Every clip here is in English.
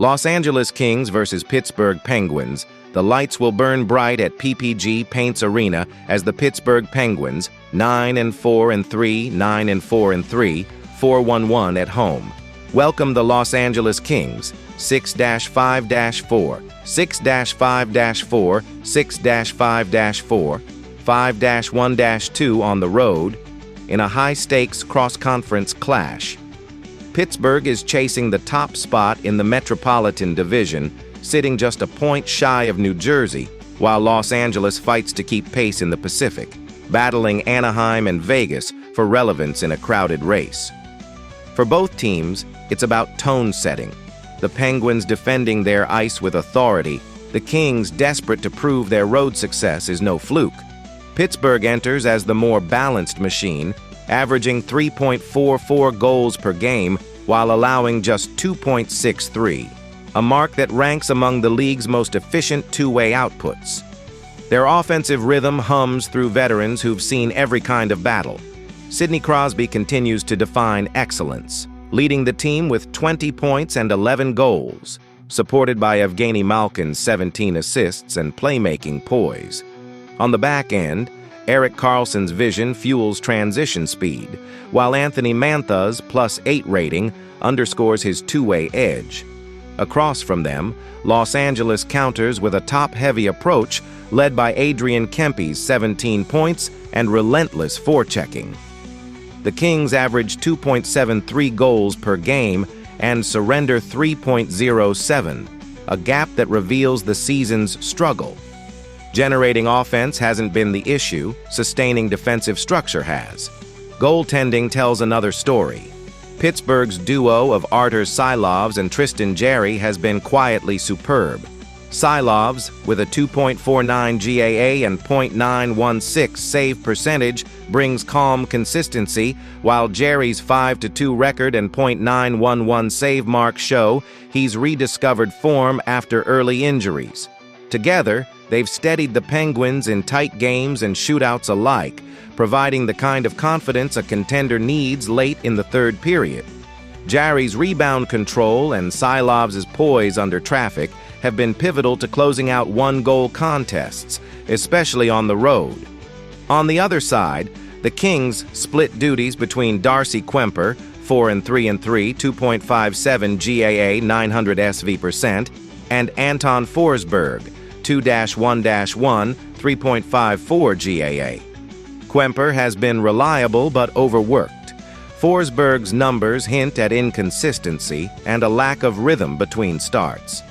Los Angeles Kings versus Pittsburgh Penguins. The lights will burn bright at PPG Paints Arena as the Pittsburgh Penguins, 9-4-3, 9-4-3, 4-1-1 at home, welcome the Los Angeles Kings, 6-5-4, 6-5-4, 6-5-4, 5-1-2 on the road, in a high-stakes cross-conference clash. Pittsburgh is chasing the top spot in the Metropolitan Division, sitting just a point shy of New Jersey, while Los Angeles fights to keep pace in the Pacific, battling Anaheim and Vegas for relevance in a crowded race. For both teams, it's about tone setting. The Penguins defending their ice with authority, the Kings desperate to prove their road success is no fluke. Pittsburgh enters as the more balanced machine, averaging 3.44 goals per game while allowing just 2.63, a mark that ranks among the league's most efficient two-way outputs. Their offensive rhythm hums through veterans who've seen every kind of battle. Sidney Crosby continues to define excellence, leading the team with 20 points and 11 goals, supported by Evgeny Malkin's 17 assists and playmaking poise. On the back end, Erik Karlsson's vision fuels transition speed, while Anthony Mantha's +8 rating underscores his two-way edge. Across from them, Los Angeles counters with a top-heavy approach led by Adrian Kempe's 17 points and relentless forechecking. The Kings average 2.73 goals per game and surrender 3.07, a gap that reveals the season's struggle. Generating offense hasn't been the issue, sustaining defensive structure has. Goaltending tells another story. Pittsburgh's duo of Artur Silovs and Tristan Jarry has been quietly superb. Silovs, with a 2.49 GAA and .916 save percentage, brings calm consistency, while Jarry's 5-2 record and .911 save mark show he's rediscovered form after early injuries. Together, they've steadied the Penguins in tight games and shootouts alike, providing the kind of confidence a contender needs late in the third period. Jarry's rebound control and Silovs' poise under traffic have been pivotal to closing out one-goal contests, especially on the road. On the other side, the Kings split duties between Darcy Kuemper, 4-3-3, 2.57 GAA, 900 SV%, and Anton Forsberg, 2-1-1, 3.54 GAA. Kuemper has been reliable but overworked. Forsberg's numbers hint at inconsistency and a lack of rhythm between starts.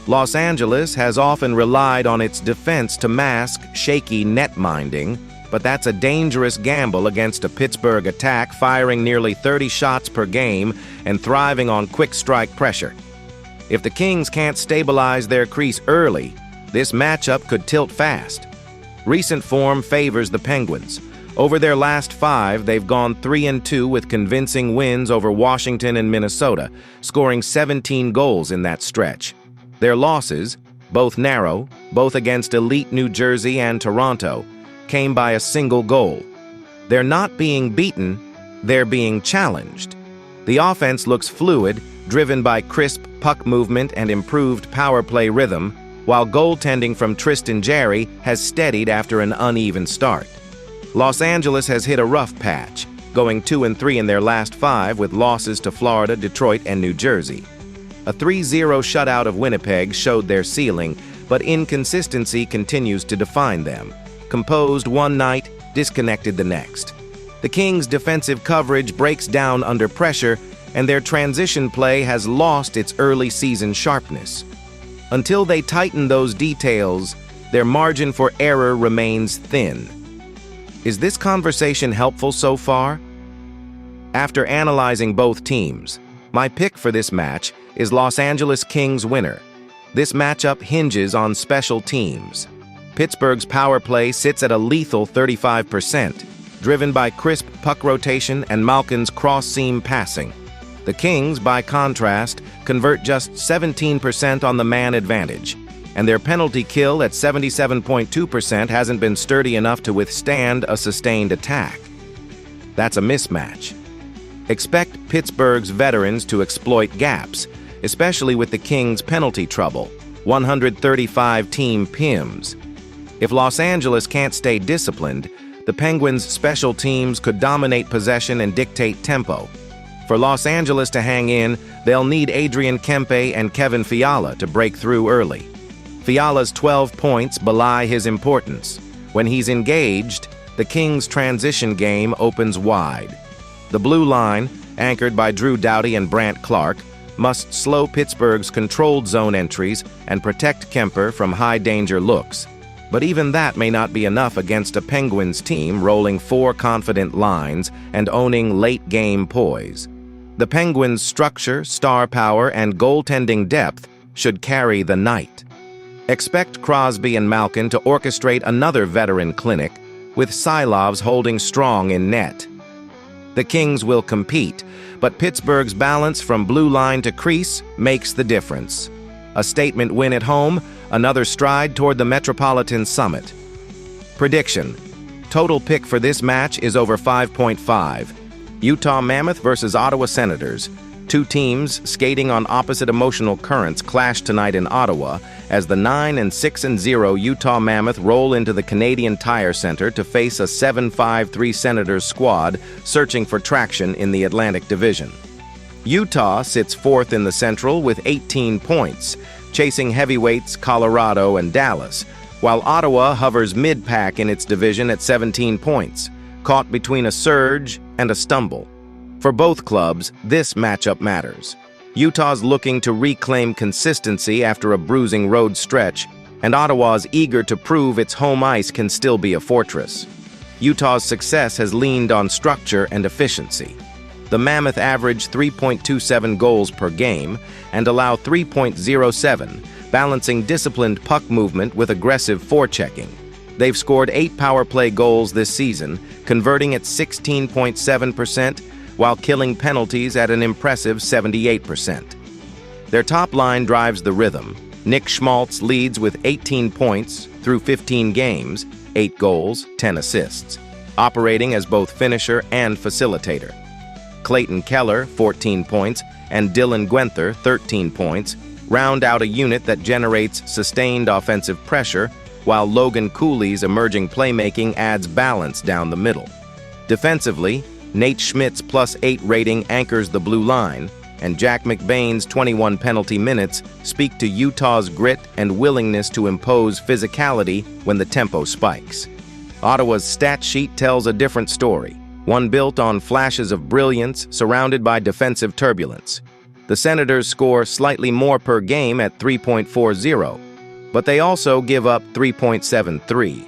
Los Angeles has often relied on its defense to mask shaky net minding, but that's a dangerous gamble against a Pittsburgh attack firing nearly 30 shots per game and thriving on quick strike pressure. If the Kings can't stabilize their crease early, this matchup could tilt fast. Recent form favors the Penguins. Over their last 5, they've gone 3-2 with convincing wins over Washington and Minnesota, scoring 17 goals in that stretch. Their losses, both narrow, both against elite New Jersey and Toronto, came by a single goal. They're not being beaten, they're being challenged. The offense looks fluid, driven by crisp puck movement and improved power play rhythm, while goaltending from Tristan Jarry has steadied after an uneven start. Los Angeles has hit a rough patch, going 2-3 in their last 5 with losses to Florida, Detroit, and New Jersey. A 3-0 shutout of Winnipeg showed their ceiling, but inconsistency continues to define them. Composed one night, disconnected the next. The Kings' defensive coverage breaks down under pressure, and their transition play has lost its early season sharpness. Until they tighten those details, their margin for error remains thin. Is this conversation helpful so far? After analyzing both teams, my pick for this match is Los Angeles Kings winner. This matchup hinges on special teams. Pittsburgh's power play sits at a lethal 35%, driven by crisp puck rotation and Malkin's cross-seam passing. The Kings, by contrast, convert just 17% on the man advantage, and their penalty kill at 77.2% hasn't been sturdy enough to withstand a sustained attack. That's a mismatch. Expect Pittsburgh's veterans to exploit gaps, especially with the Kings' penalty trouble, 135-team PIMS. If Los Angeles can't stay disciplined, the Penguins' special teams could dominate possession and dictate tempo. For Los Angeles to hang in, they'll need Adrian Kempe and Kevin Fiala to break through early. Fiala's 12 points belie his importance. When he's engaged, the Kings' transition game opens wide. The blue line, anchored by Drew Doughty and Brant Clark, must slow Pittsburgh's controlled zone entries and protect Kemper from high-danger looks. But even that may not be enough against a Penguins team rolling 4 confident lines and owning late-game poise. The Penguins' structure, star power, and goaltending depth should carry the night. Expect Crosby and Malkin to orchestrate another veteran clinic, with Silovs holding strong in net. The Kings will compete, but Pittsburgh's balance from blue line to crease makes the difference. A statement win at home, another stride toward the Metropolitan Summit. Prediction: total pick for this match is over 5.5. Utah Mammoth versus Ottawa Senators. Two teams skating on opposite emotional currents clash tonight in Ottawa as the 9-6-0 Utah Mammoth roll into the Canadian Tire Center to face a 7-5-3 Senators squad searching for traction in the Atlantic Division. Utah sits fourth in the Central with 18 points, chasing heavyweights Colorado and Dallas, while Ottawa hovers mid-pack in its division at 17 points, caught between a surge and a stumble. For both clubs, this matchup matters. Utah's looking to reclaim consistency after a bruising road stretch, and Ottawa's eager to prove its home ice can still be a fortress. Utah's success has leaned on structure and efficiency. The Mammoth average 3.27 goals per game and allow 3.07, balancing disciplined puck movement with aggressive forechecking. They've scored 8 power play goals this season, converting at 16.7%, while killing penalties at an impressive 78%. Their top line drives the rhythm. Nick Schmaltz leads with 18 points through 15 games, 8 goals, 10 assists, operating as both finisher and facilitator. Clayton Keller, 14 points, and Dylan Guenther, 13 points, round out a unit that generates sustained offensive pressure, while Logan Cooley's emerging playmaking adds balance down the middle. Defensively, Nate Schmidt's +8 rating anchors the blue line, and Jack McBain's 21 penalty minutes speak to Utah's grit and willingness to impose physicality when the tempo spikes. Ottawa's stat sheet tells a different story, one built on flashes of brilliance surrounded by defensive turbulence. The Senators score slightly more per game at 3.40, but they also give up 3.73,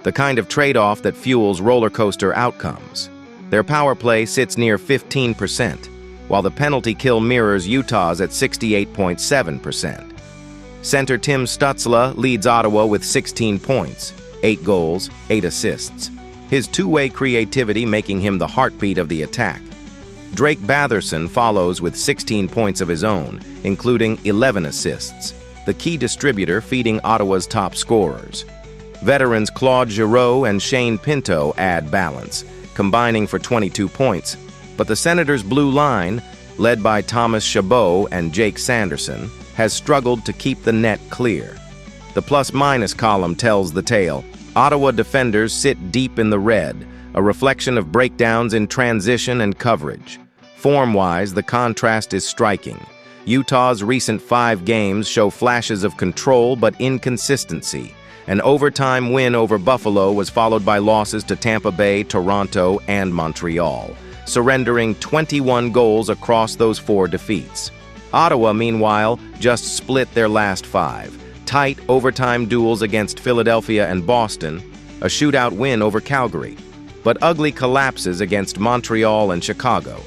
the kind of trade-off that fuels roller coaster outcomes. Their power play sits near 15%, while the penalty kill mirrors Utah's at 68.7%. Center Tim Stützle leads Ottawa with 16 points, 8 goals, 8 assists. His two-way creativity making him the heartbeat of the attack. Drake Batherson follows with 16 points of his own, including 11 assists, the key distributor feeding Ottawa's top scorers. Veterans Claude Giroux and Shane Pinto add balance, combining for 22 points, but the Senators' blue line, led by Thomas Chabot and Jake Sanderson, has struggled to keep the net clear. The plus-minus column tells the tale. Ottawa defenders sit deep in the red, a reflection of breakdowns in transition and coverage. Form-wise, the contrast is striking. Utah's recent 5 games show flashes of control but inconsistency. An overtime win over Buffalo was followed by losses to Tampa Bay, Toronto, and Montreal, surrendering 21 goals across those 4 defeats. Ottawa, meanwhile, just split their last 5. Tight overtime duels against Philadelphia and Boston, a shootout win over Calgary, but ugly collapses against Montreal and Chicago.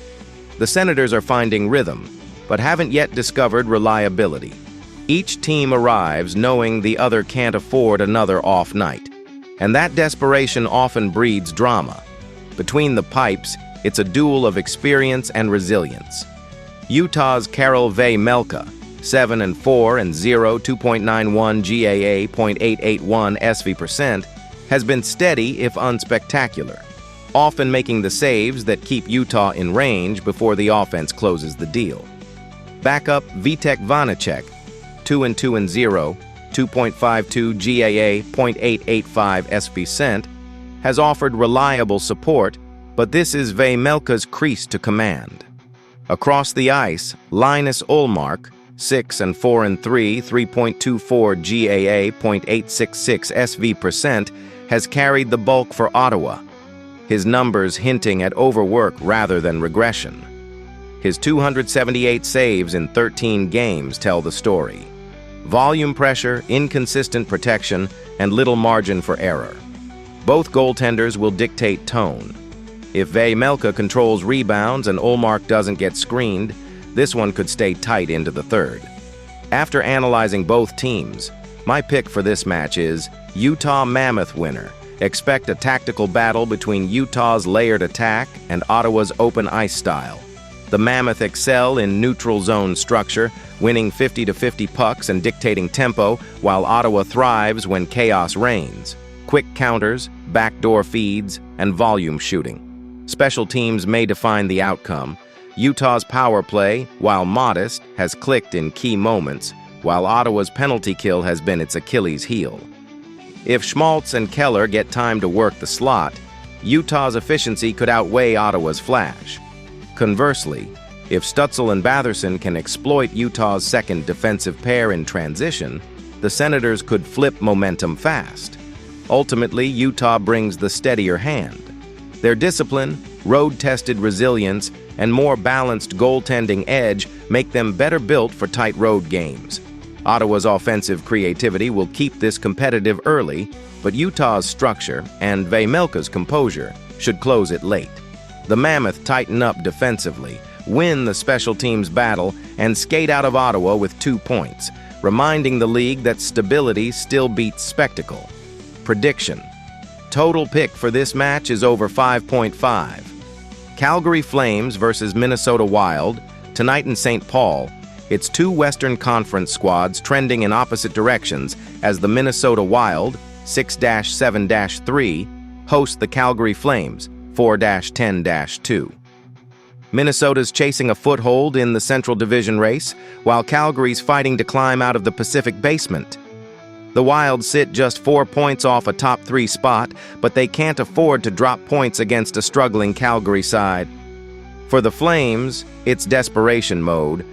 The Senators are finding rhythm, but haven't yet discovered reliability. Each team arrives knowing the other can't afford another off night, and that desperation often breeds drama. Between the pipes, it's a duel of experience and resilience. Utah's Carol Vejmelka, 7-4 and 0, 2.91 GAA, .881 SV%, has been steady if unspectacular, often making the saves that keep Utah in range before the offense closes the deal. Backup Vitek Vanacek, 2-2-0, 2.52 GAA, .885 SV cent, has offered reliable support, but this is Vejmelka's crease to command. Across the ice, Linus Ullmark, 6-4-3, 3.24 GAA, .866 SV percent, has carried the bulk for Ottawa, his numbers hinting at overwork rather than regression. His 278 saves in 13 games tell the story. Volume pressure, inconsistent protection, and little margin for error. Both goaltenders will dictate tone. If Vejmelka controls rebounds and Ullmark doesn't get screened, this one could stay tight into the third. After analyzing both teams, my pick for this match is Utah Mammoth winner. Expect a tactical battle between Utah's layered attack and Ottawa's open ice style. The Mammoth excel in neutral zone structure, winning 50-50 pucks and dictating tempo, while Ottawa thrives when chaos reigns. Quick counters, backdoor feeds, and volume shooting. Special teams may define the outcome. Utah's power play, while modest, has clicked in key moments, while Ottawa's penalty kill has been its Achilles heel. If Schmaltz and Keller get time to work the slot, Utah's efficiency could outweigh Ottawa's flash. Conversely, if Stutzel and Batherson can exploit Utah's second defensive pair in transition, the Senators could flip momentum fast. Ultimately, Utah brings the steadier hand. Their discipline, road-tested resilience, and more balanced goaltending edge make them better built for tight road games. Ottawa's offensive creativity will keep this competitive early, but Utah's structure and Vejmelka's composure should close it late. The Mammoth tighten up defensively, win the special teams battle, and skate out of Ottawa with 2 points, reminding the league that stability still beats spectacle. Prediction: total pick for this match is over 5.5. Calgary Flames versus Minnesota Wild, tonight in St. Paul. It's two Western Conference squads trending in opposite directions as the Minnesota Wild, 6-7-3, host the Calgary Flames, 4-10-2. Minnesota's chasing a foothold in the Central Division race, while Calgary's fighting to climb out of the Pacific basement. The Wild sit just 4 points off a top 3 spot, but they can't afford to drop points against a struggling Calgary side. For the Flames, it's desperation mode.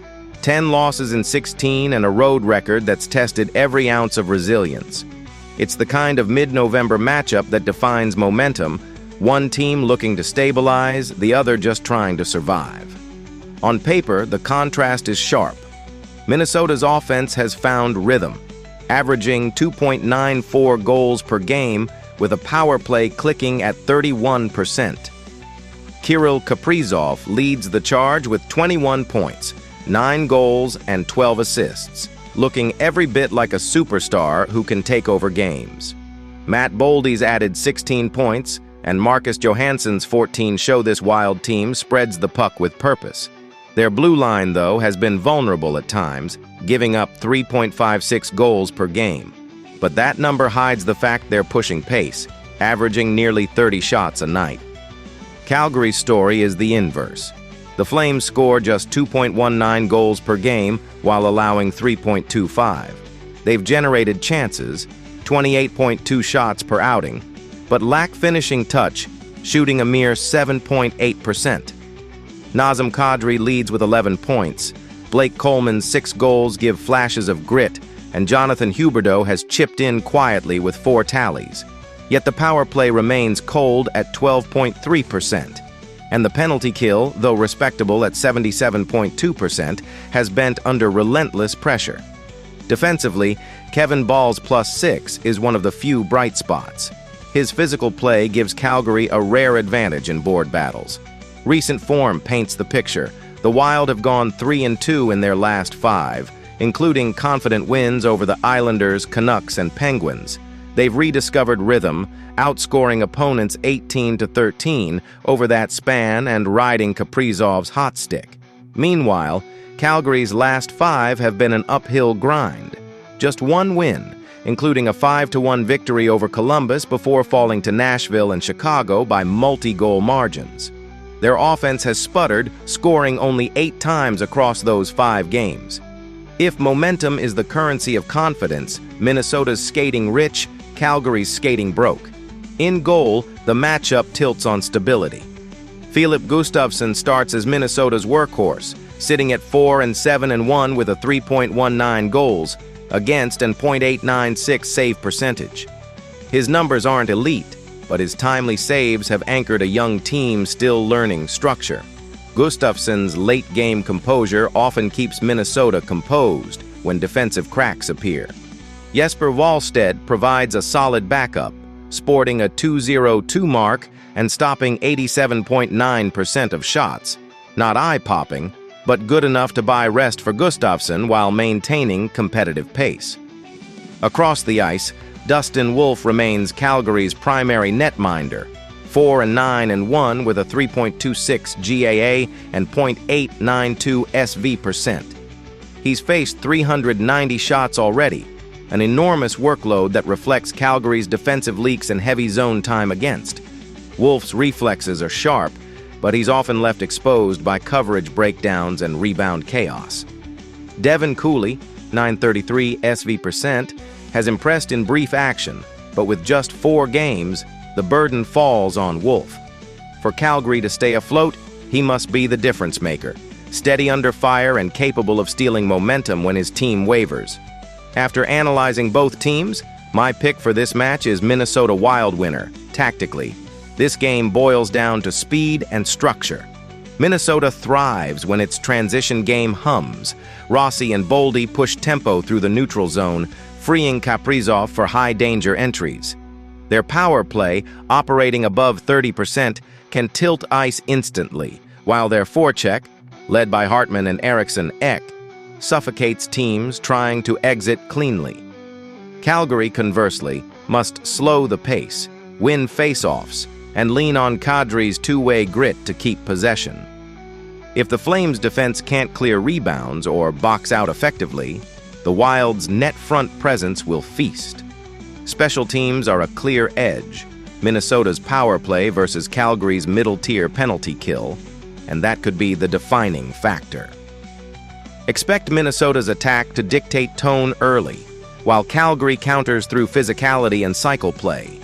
10 losses in 16 and a road record that's tested every ounce of resilience. It's the kind of mid-November matchup that defines momentum, one team looking to stabilize, the other just trying to survive. On paper, the contrast is sharp. Minnesota's offense has found rhythm, averaging 2.94 goals per game with a power play clicking at 31%. Kirill Kaprizov leads the charge with 21 points, 9 goals and 12 assists, looking every bit like a superstar who can take over games. Matt Boldy's added 16 points, and Marcus Johansson's 14 show this Wild team spreads the puck with purpose. Their blue line, though, has been vulnerable at times, giving up 3.56 goals per game. But that number hides the fact they're pushing pace, averaging nearly 30 shots a night. Calgary's story is the inverse. The Flames score just 2.19 goals per game while allowing 3.25. They've generated chances, 28.2 shots per outing, but lack finishing touch, shooting a mere 7.8%. Nazem Kadri leads with 11 points. Blake Coleman's 6 goals give flashes of grit, and Jonathan Huberdeau has chipped in quietly with 4 tallies. Yet the power play remains cold at 12.3%, and the penalty kill, though respectable at 77.2%, has bent under relentless pressure. Defensively, Kevin Ball's +6 is one of the few bright spots. His physical play gives Calgary a rare advantage in board battles. Recent form paints the picture. The Wild have gone 3-2 in their last 5, including confident wins over the Islanders, Canucks, and Penguins. They've rediscovered rhythm, outscoring opponents 18-13 over that span and riding Kaprizov's hot stick. Meanwhile, Calgary's last 5 have been an uphill grind. Just one win, including a 5-1 victory over Columbus before falling to Nashville and Chicago by multi-goal margins. Their offense has sputtered, scoring only 8 times across those 5 games. If momentum is the currency of confidence, Minnesota's skating rich, Calgary's skating broke. In goal, the matchup tilts on stability. Filip Gustavsson starts as Minnesota's workhorse, sitting at 4-7-1 with a 3.19 goals against and .896 save percentage. His numbers aren't elite, but his timely saves have anchored a young team still learning structure. Gustafsson's late-game composure often keeps Minnesota composed when defensive cracks appear. Jesper Wallstedt provides a solid backup, sporting a .202 mark and stopping 87.9% of shots. Not eye-popping, but good enough to buy rest for Gustafsson while maintaining competitive pace. Across the ice, Dustin Wolf remains Calgary's primary netminder, 4-9-1 with a 3.26 GAA and .892 SV percent. He's faced 390 shots already, an enormous workload that reflects Calgary's defensive leaks and heavy zone time against. Wolf's reflexes are sharp, but he's often left exposed by coverage breakdowns and rebound chaos. Devin Cooley, 933 SV percent, has impressed in brief action, but with just 4 games, the burden falls on Wolf. For Calgary to stay afloat, he must be the difference maker, steady under fire and capable of stealing momentum when his team wavers. After analyzing both teams, my pick for this match is Minnesota Wild winner, tactically. This game boils down to speed and structure. Minnesota thrives when its transition game hums. Rossi and Boldy push tempo through the neutral zone, freeing Kaprizov for high-danger entries. Their power play, operating above 30%, can tilt ice instantly, while their forecheck, led by Hartman and Eriksson Ek, suffocates teams trying to exit cleanly. Calgary, conversely, must slow the pace, win face-offs, and lean on Kadri's two-way grit to keep possession. If the Flames' defense can't clear rebounds or box out effectively, the Wild's net front presence will feast. Special teams are a clear edge, Minnesota's power play versus Calgary's middle-tier penalty kill, and that could be the defining factor. Expect Minnesota's attack to dictate tone early, while Calgary counters through physicality and cycle play.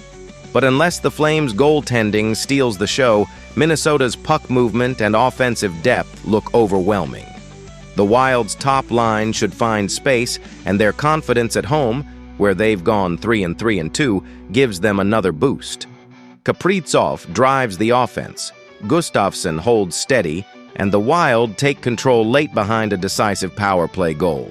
But unless the Flames' goaltending steals the show, Minnesota's puck movement and offensive depth look overwhelming. The Wild's top line should find space, and their confidence at home, where they've gone 3-3-2, gives them another boost. Kaprizov drives the offense, Gustafsson holds steady, and the Wild take control late behind a decisive power play goal.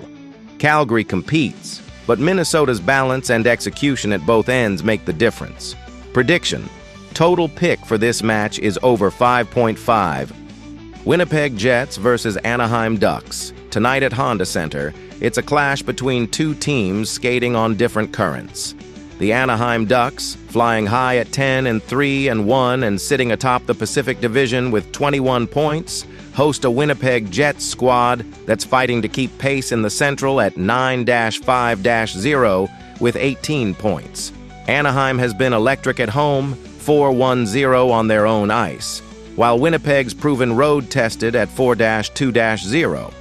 Calgary competes, but Minnesota's balance and execution at both ends make the difference. Prediction: total pick for this match is over 5.5. Winnipeg Jets versus Anaheim Ducks. Tonight at Honda Center, it's a clash between two teams skating on different currents. The Anaheim Ducks, flying high at 10-3-1 and sitting atop the Pacific Division with 21 points, host a Winnipeg Jets squad that's fighting to keep pace in the Central at 9-5-0 with 18 points. Anaheim has been electric at home, 4-1-0 on their own ice, while Winnipeg's proven road-tested at 4-2-0.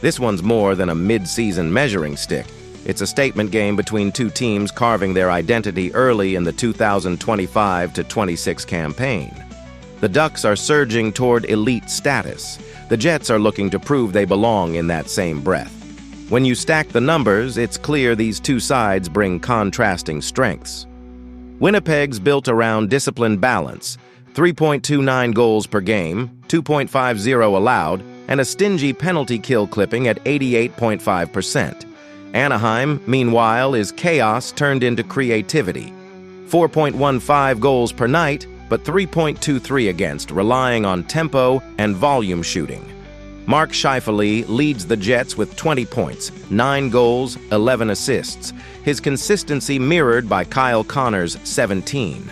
This one's more than a mid-season measuring stick. It's a statement game between two teams carving their identity early in the 2025-26 campaign. The Ducks are surging toward elite status. The Jets are looking to prove they belong in that same breath. When you stack the numbers, it's clear these two sides bring contrasting strengths. Winnipeg's built around disciplined balance, 3.29 goals per game, 2.50 allowed, and a stingy penalty kill clipping at 88.5%. Anaheim, meanwhile, is chaos turned into creativity. 4.15 goals per night, but 3.23 against, relying on tempo and volume shooting. Mark Scheifele leads the Jets with 20 points, 9 goals, 11 assists, his consistency mirrored by Kyle Connor's 17.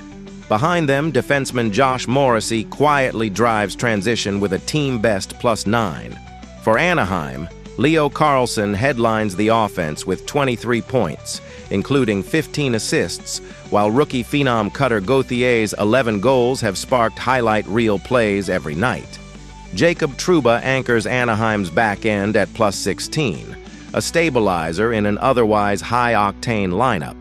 Behind them, defenseman Josh Morrissey quietly drives transition with a team-best +9. For Anaheim, Leo Carlsson headlines the offense with 23 points, including 15 assists, while rookie phenom Cutter Gauthier's 11 goals have sparked highlight reel plays every night. Jacob Trouba anchors Anaheim's back end at plus 16, a stabilizer in an otherwise high-octane lineup.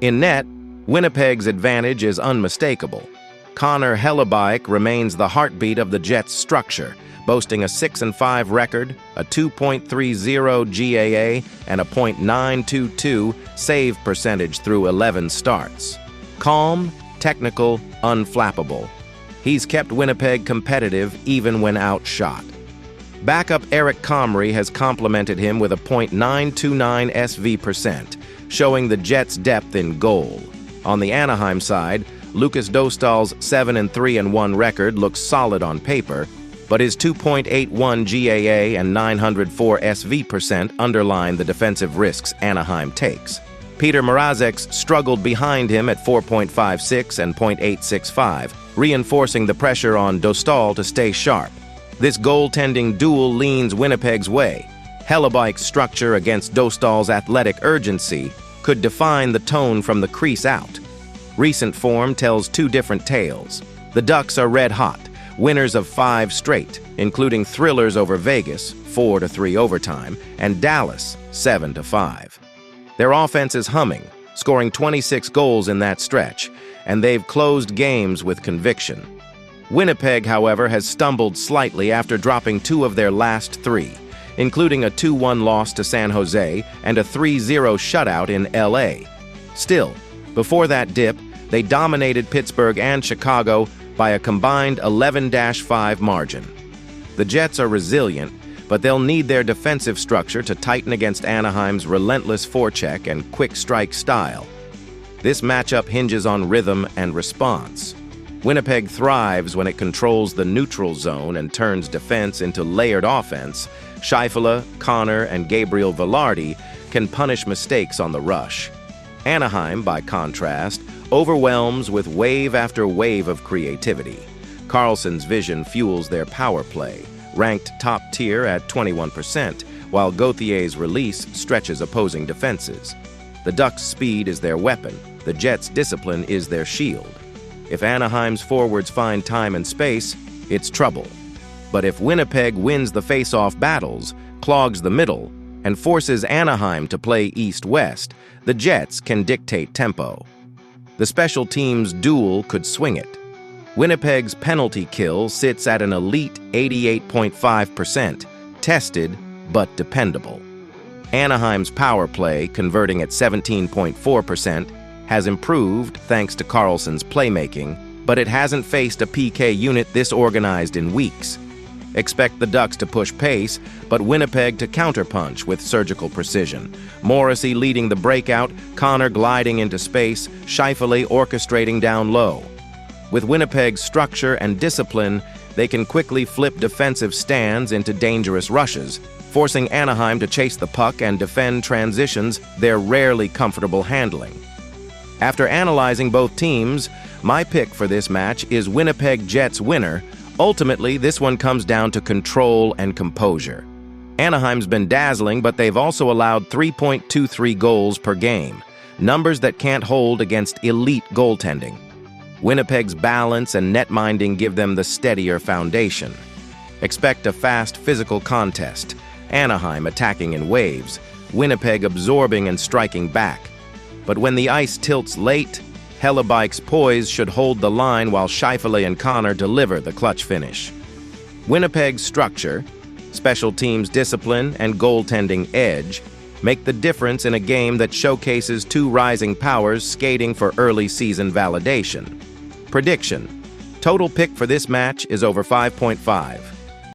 In net, Winnipeg's advantage is unmistakable. Connor Hellebuyck remains the heartbeat of the Jets' structure, boasting a 6-5 record, a 2.30 GAA, and a .922 save percentage through 11 starts. Calm, technical, unflappable. He's kept Winnipeg competitive even when outshot. Backup Eric Comrie has complimented him with a .929 SV%, showing the Jets' depth in goal. On the Anaheim side, Lucas Dostal's 7-3-1 record looks solid on paper, but his 2.81 GAA and 904 SV% underline the defensive risks Anaheim takes. Peter Mrazek's struggled behind him at 4.56 and .865, reinforcing the pressure on Dostal to stay sharp. This goaltending duel leans Winnipeg's way. Hellebuyck's structure against Dostal's athletic urgency could define the tone from the crease out. Recent form tells two different tales. The Ducks are red-hot, winners of 5 straight, including thrillers over Vegas, 4-3 overtime, and Dallas, 7-5. Their offense is humming, scoring 26 goals in that stretch, and they've closed games with conviction. Winnipeg, however, has stumbled slightly after dropping 2 of their last 3, including a 2-1 loss to San Jose and a 3-0 shutout in LA. Still, before that dip, they dominated Pittsburgh and Chicago by a combined 11-5 margin. The Jets are resilient, but they'll need their defensive structure to tighten against Anaheim's relentless forecheck and quick strike style. This matchup hinges on rhythm and response. Winnipeg thrives when it controls the neutral zone and turns defense into layered offense. Scheifele, Connor, and Gabriel Velarde can punish mistakes on the rush. Anaheim, by contrast, overwhelms with wave after wave of creativity. Carlsson's vision fuels their power play, ranked top tier at 21%, while Gauthier's release stretches opposing defenses. The Ducks' speed is their weapon. The Jets' discipline is their shield. If Anaheim's forwards find time and space, it's trouble. But if Winnipeg wins the face-off battles, clogs the middle, and forces Anaheim to play east-west, the Jets can dictate tempo. The special teams duel could swing it. Winnipeg's penalty kill sits at an elite 88.5%, tested but dependable. Anaheim's power play, converting at 17.4%, has improved thanks to Carlsson's playmaking, but it hasn't faced a PK unit this organized in weeks. Expect the Ducks to push pace, but Winnipeg to counterpunch with surgical precision. Morrissey leading the breakout, Connor gliding into space, Scheifele orchestrating down low. With Winnipeg's structure and discipline, they can quickly flip defensive stands into dangerous rushes, forcing Anaheim to chase the puck and defend transitions they're rarely comfortable handling. After analyzing both teams, my pick for this match is Winnipeg Jets winner. Ultimately, this one comes down to control and composure. Anaheim's been dazzling, but they've also allowed 3.23 goals per game, numbers that can't hold against elite goaltending. Winnipeg's balance and net-minding give them the steadier foundation. Expect a fast, physical contest, Anaheim attacking in waves, Winnipeg absorbing and striking back. But when the ice tilts late, Hellebuyck's poise should hold the line while Scheifele and Connor deliver the clutch finish. Winnipeg's structure, special teams discipline, and goaltending edge make the difference in a game that showcases two rising powers skating for early season validation. Prediction: total pick for this match is over 5.5.